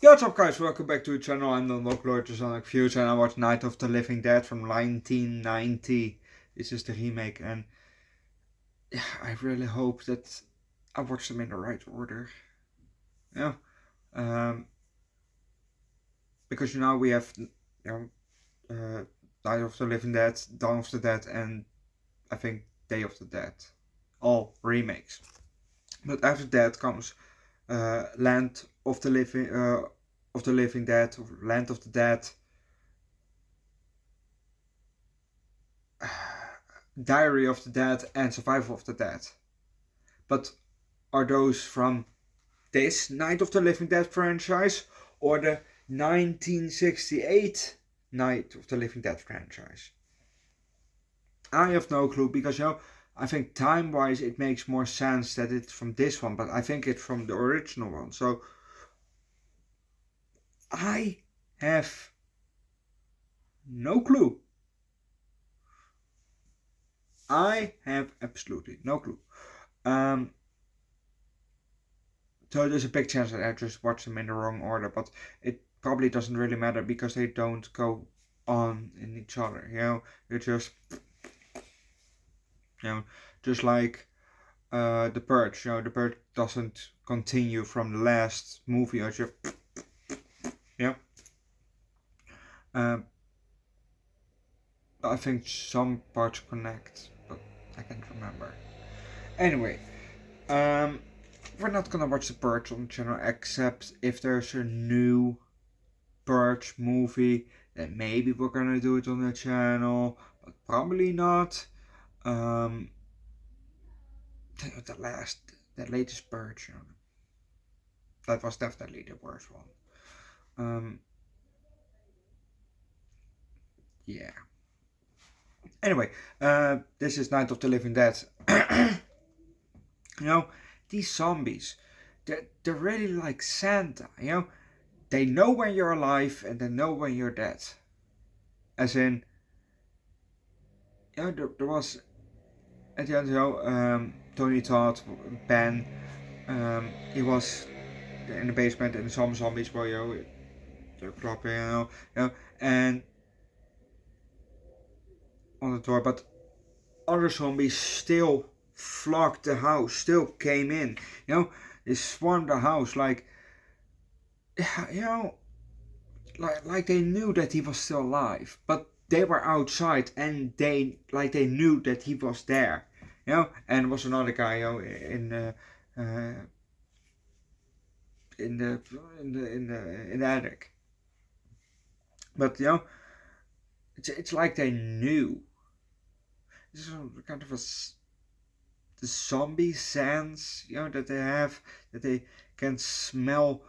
Yo, what's up guys, welcome back to the channel. I'm Underdog Reacts and I watched Night of the Living Dead from 1990. This is the remake and yeah, I really hope that I watched them in the right order. Yeah, um, because we have Night of the Living Dead, Dawn of the Dead and I think Day of the Dead. All remakes. But after that comes Land of the Living Dead, or Land of the Dead, Diary of the Dead, and Survival of the Dead. But are those from this Night of the Living Dead franchise or the 1968 Night of the Living Dead franchise? I have no clue because I think time wise it makes more sense that it's from this one, but I think it's from the original one. So I have no clue. I have absolutely no clue. So there's a big chance that I just watched them in the wrong order, but it probably doesn't really matter because they don't go on in each other. It just just like the Purge. The Purge doesn't continue from the last movie. Or just I think some parts connect, but I can't remember. Anyway, we're not gonna watch the Purge on the channel except if there's a new Purge movie, then maybe we're gonna do it on the channel, but probably not. The latest Purge, that was definitely the worst one. Yeah. Anyway, this is Night of the Living Dead. These zombies, they're really like Santa. They know when you're alive and they know when you're dead. As in, there was at the end, Tony Todd, Ben, he was in the basement and some zombies were, they're clapping, and on the door, but other zombies still flocked the house, still came in, they swarmed the house like they knew that he was still alive, but they were outside and they knew that he was there, and there was another guy, in the attic, but it's like they knew. This is kind of the zombie sense, that they have, that they can smell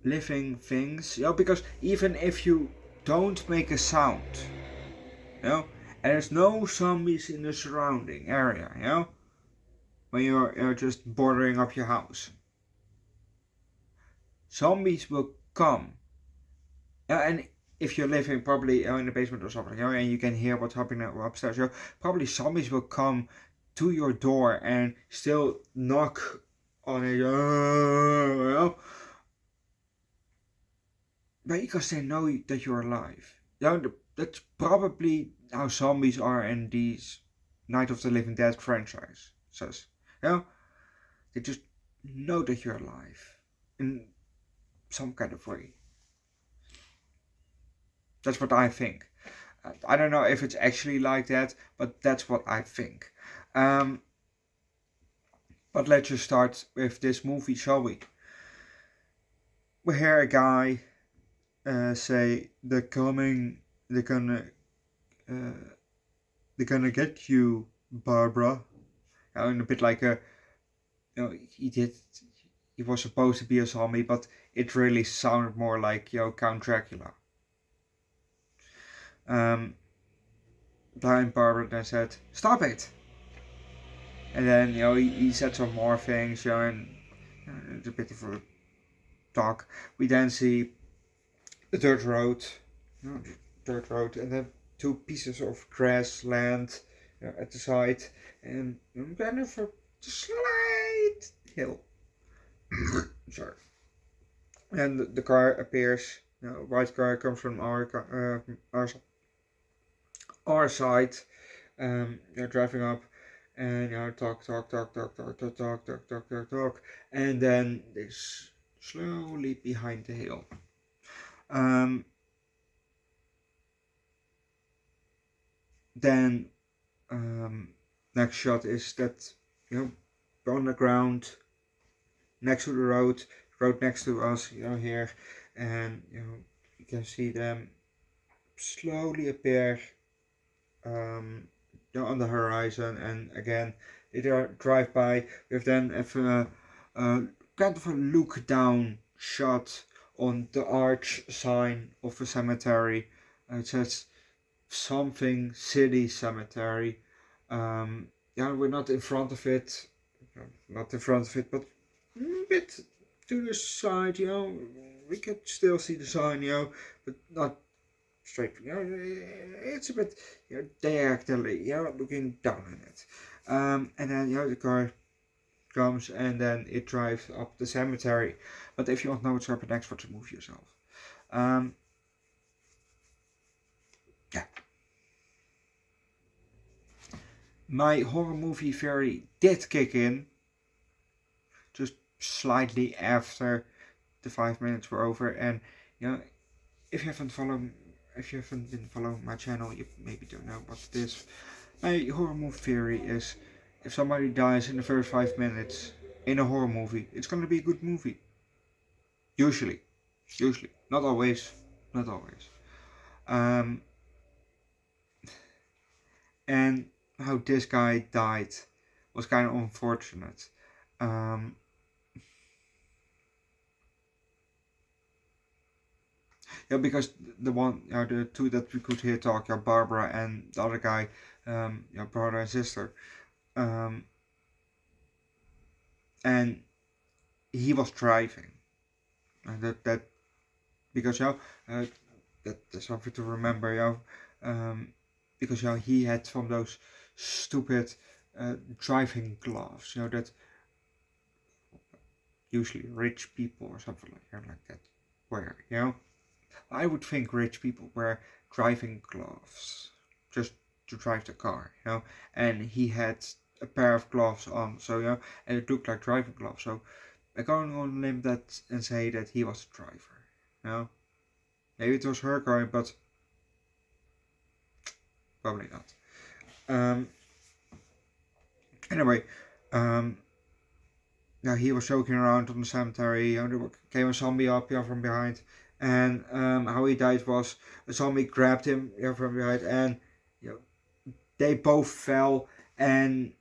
living things, because even if you don't make a sound, and there's no zombies in the surrounding area, when you're just bordering up your house, zombies will come. And if you're living probably in the basement or something, and you can hear what's happening upstairs, probably zombies will come to your door and still knock on it, because they know that you're alive. That's probably how zombies are in these Night of the Living Dead franchise. They just know that you're alive in some kind of way. That's what I think. I don't know if it's actually like that, but that's what I think. But let's just start with this movie, shall we? We hear a guy say, "They're coming. They're gonna get you, Barbara." And a bit like he was supposed to be a zombie, but it really sounded more like Count Dracula. Blind Barbara then said, "Stop it!" And then he said some more things, and it's a bit of a talk. We then see the dirt road, and then two pieces of grassland at the side, and kind of a slight hill. Sorry. and the car appears. White car comes from our side. You're driving up, and talk, and then they slowly behind the hill. Um, then next shot is that we're on the ground next to the road next to us, here, and you can see them slowly appear on the horizon, and again they drive by with then a kind of a look down shot on the arch sign of a cemetery. It says something city cemetery. We're not in front of it, but a bit to the side, we can still see the sign, but not straight. It's a bit, diagonally, looking down on it. And then, the car comes and then it drives up the cemetery. But if you want to know what's happening next, watch the movie yourself. Yeah. My horror movie theory did kick in just slightly after the 5 minutes were over, and if you haven't been following my channel, you maybe don't know what it is. My horror movie theory is, if somebody dies in the first 5 minutes in a horror movie, it's gonna be a good movie. Usually, not always, and how this guy died was kind of unfortunate. Because the two that we could hear talk, Barbara and the other guy, brother and sister, and he was driving, and that because that's something to remember, because he had from those stupid driving gloves, that usually rich people or something like that wear, I would think rich people wear driving gloves just to drive the car, and he had a pair of gloves on, so and it looked like driving gloves, so I'm going on a limb that and say that he was a driver, maybe it was her car, but probably not. Anyway, now he was joking around on the cemetery. There came a zombie up from behind, and how he died was a zombie grabbed him from behind, and they both fell, and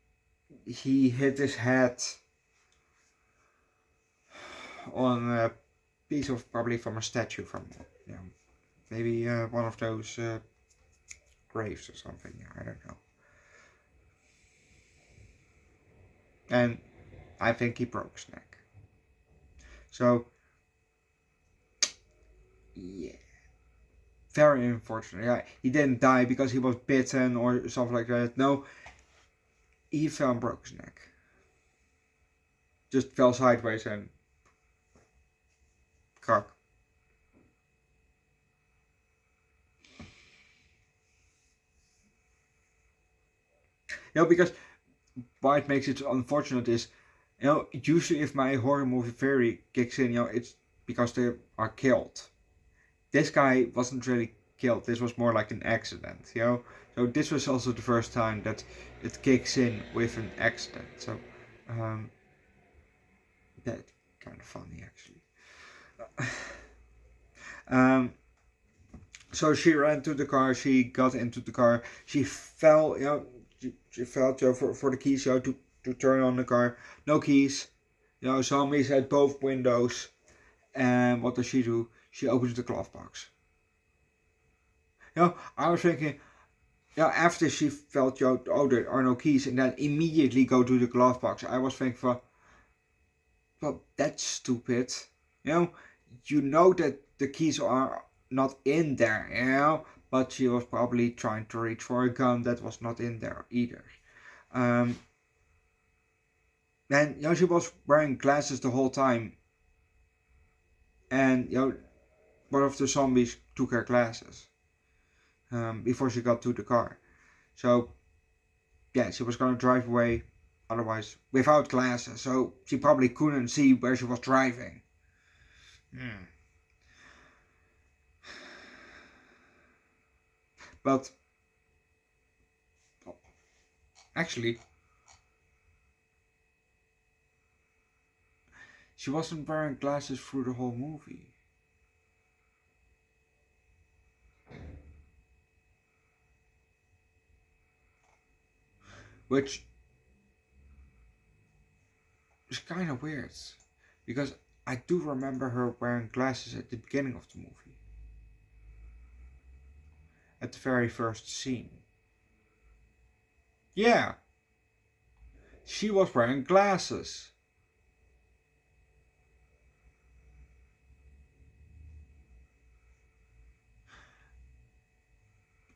he hit his head on a piece of probably from a statue from maybe one of those graves or something. I don't know. And I think he broke his neck. So yeah, very unfortunate. Yeah, he didn't die because he was bitten or something like that. No, he fell and broke his neck. Just fell sideways and cock. Because why it makes it unfortunate is, usually if my horror movie theory kicks in, it's because they are killed. This guy wasn't really killed. This was more like an accident, So this was also the first time that it kicks in with an accident. So that kind of funny actually. So she ran to the car. She got into the car. She fell. She felt for the keys. To turn on the car. No keys. Zombies at both windows. And what does she do? She opens the glove box. I was thinking. After she felt, there are no keys, and then immediately go to the glove box. I was thinking, well, that's stupid. You know that the keys are not in there, but she was probably trying to reach for a gun that was not in there either. And she was wearing glasses the whole time. and one of the zombies took her glasses before she got to the car. So yeah, she was gonna drive away otherwise without glasses, so she probably couldn't see where she was driving. But actually, she wasn't wearing glasses through the whole movie. Which is kind of weird, because I do remember her wearing glasses at the beginning of the movie. At the very first scene. Yeah, she was wearing glasses.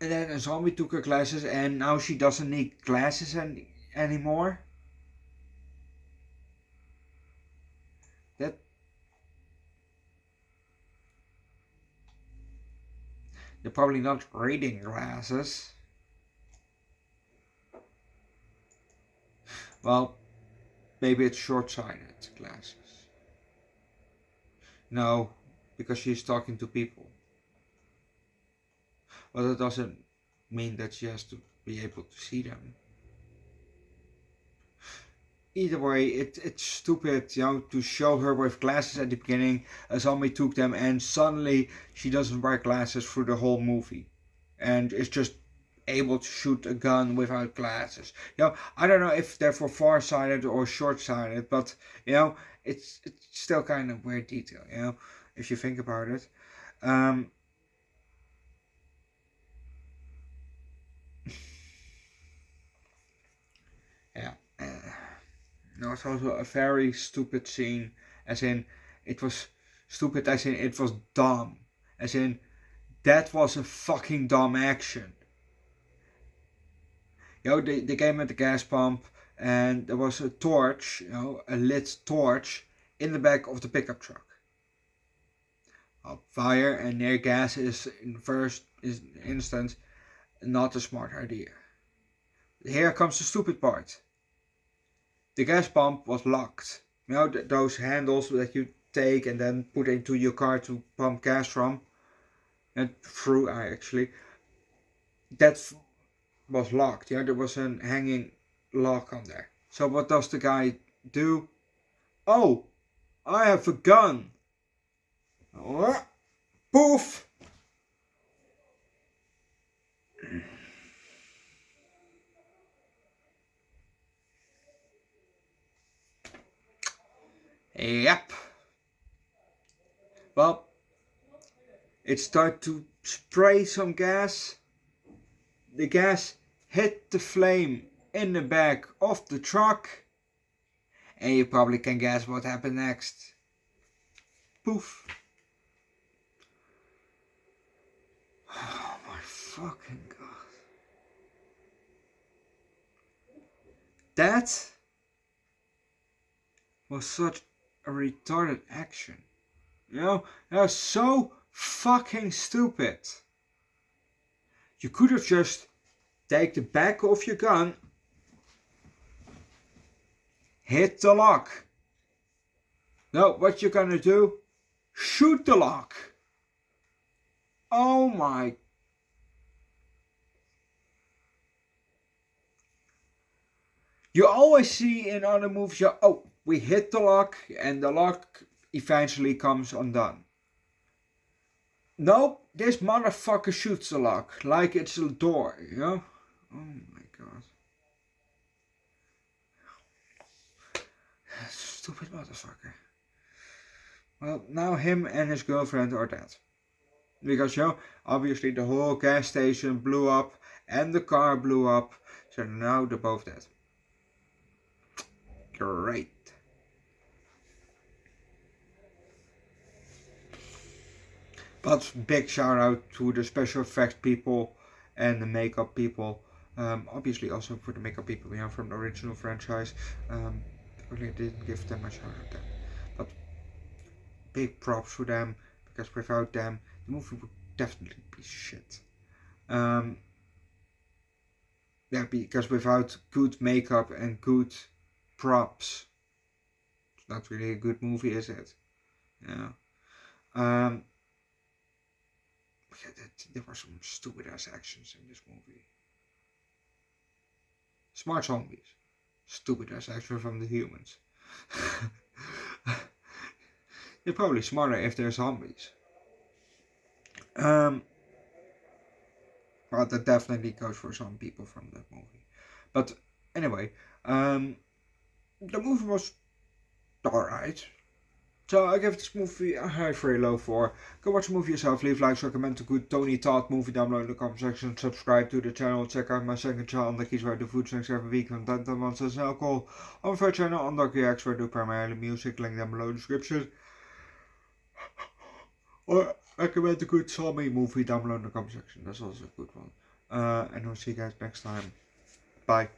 And then a zombie took her glasses, and now she doesn't need glasses anymore. That they're probably not reading glasses. Well, maybe it's short-sighted glasses. No, because she's talking to people. But that doesn't mean that she has to be able to see them. Either way, it's stupid, to show her with glasses at the beginning. A zombie took them, and suddenly she doesn't wear glasses through the whole movie, and is just able to shoot a gun without glasses. I don't know if they're for far-sighted or short-sighted, but it's still kind of weird detail. If you think about it. Yeah. No, it's also a very stupid scene, as in it was stupid, as in it was dumb, as in that was a fucking dumb action. They came at the gas pump, and there was a torch, a lit torch in the back of the pickup truck. Fire and near gas is in first instance not a smart idea. Here comes the stupid part. The gas pump was locked. Those handles that you take and then put into your car to pump gas from, and through actually, that was locked. There was a hanging lock on there. So what does the guy do? Oh, I have a gun. Poof. Yep. Well, it started to spray some gas. The gas hit the flame in the back of the truck. And you probably can guess what happened next. Poof. Oh my fucking god. That was such a retarded action. That was so fucking stupid. You could have just take the back of your gun, hit the lock. No, what you're gonna do? Shoot the lock. Oh my. You always see in other movies, we hit the lock and the lock eventually comes undone. Nope, this motherfucker shoots the lock like it's a door, Oh my god. Stupid motherfucker. Well, now him and his girlfriend are dead. Because, obviously the whole gas station blew up and the car blew up. So now they're both dead. Great. But big shout out to the special effects people and the makeup people. Obviously also for the makeup people from the original franchise. Really didn't give them a shout out there. But big props for them, because without them, the movie would definitely be shit. Yeah, because without good makeup and good props, it's not really a good movie, is it? Yeah. Um, yeah, there were some stupid ass actions in this movie. Smart zombies. Stupid ass action from the humans. They're probably smarter if they're zombies. Well, that definitely goes for some people from that movie. But anyway, the movie was alright. So I give this movie a high very low 4. Go watch the movie yourself, leave likes, recommend a good Tony Todd movie down below in the comment section, subscribe to the channel, check out my second channel, Underdog Eats, where I do food snacks every week, and then once as alcohol. On my third channel, Underdog Reacts, where I do primarily music, link down below in the description. Or recommend a good zombie movie down below in the comment section, that's also a good one. And I'll see you guys next time. Bye.